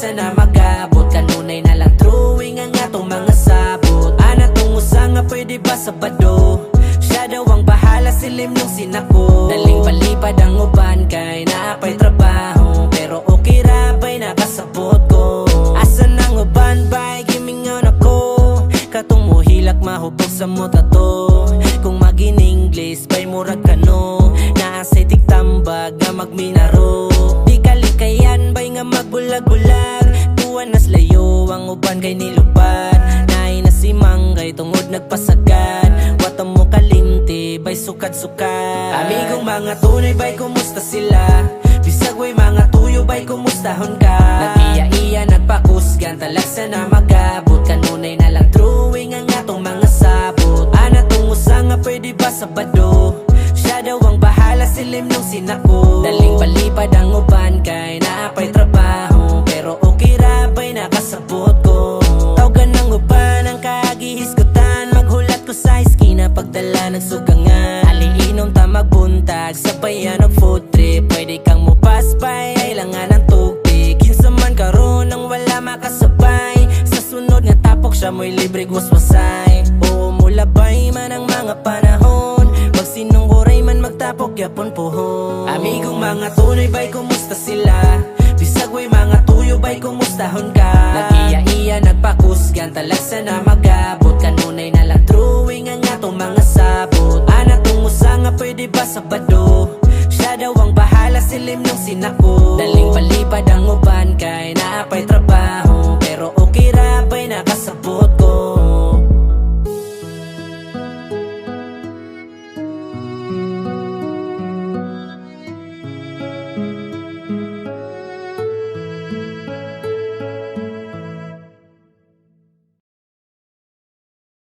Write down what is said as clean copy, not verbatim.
talagsa na magabot. Kanunay na lang drawing ang atong mga sabot. Ana tong usa nga pwede ba Sabado? Siya daw ang bahala, silim nung sinako. Daling palipad ang uban kay naapay trabaho, pero okay ra ba'y nakasabot ko. Asan ang uban ba'y gimingon ako? Katong muhilak mahubog sa mota to. Kung mag-in-English ba'y murag kano, naasay tigtambag nga magminaro. Di kalikayan ba'y nga magbulag-bulag, tuwan nas layo ang uban kay nilubad. Naay na si Manggay tungod nagpasagad, wata mo kalimti ba'y sukad-sukad. Amigong mga tunay ba'y kumusta sila? Bisag way mga tuyo ba'y kumustahon ka? Nag-iya-iya nagpakusgan, talagsa na magabot. Kanunay na lang drawing ang atong mga sabot. Ana tong usa nga pwede ba Sabado? Siya daw ang bahala, silim nung sinako. Daling palipad ang uban kay naapay trabaho, pero okay ra ba'y nakasabot ko. Tawgan ng uban ang kagihisgutan, maghulat ko sa eskina pagdala nagsugangan. Aliinom ta magbuntag, sabayan og food trip. Pwede kang mupaspay, kailangan ng tubig. Kinsa man karon ang wala makasabay, sa sunod nga tapok siya mo'y libre guswasay. Oo mulabay man ang mga panahon, magsinungguray man magtapok yapon puhon. Amigong mga tunay ba'y kumusta sila? Bisag way mga tuyo ba'y kumustahon ka? Nag-iya-iya nagpakusgan, talagsa na magabot. Kanunay na lang drawing ang atong mga sabot. Ana tong usa nga pwede ba Sabado? Siya daw ang bahala, silim nung sinako. Daling palipad ang uban kay naapay trabaho,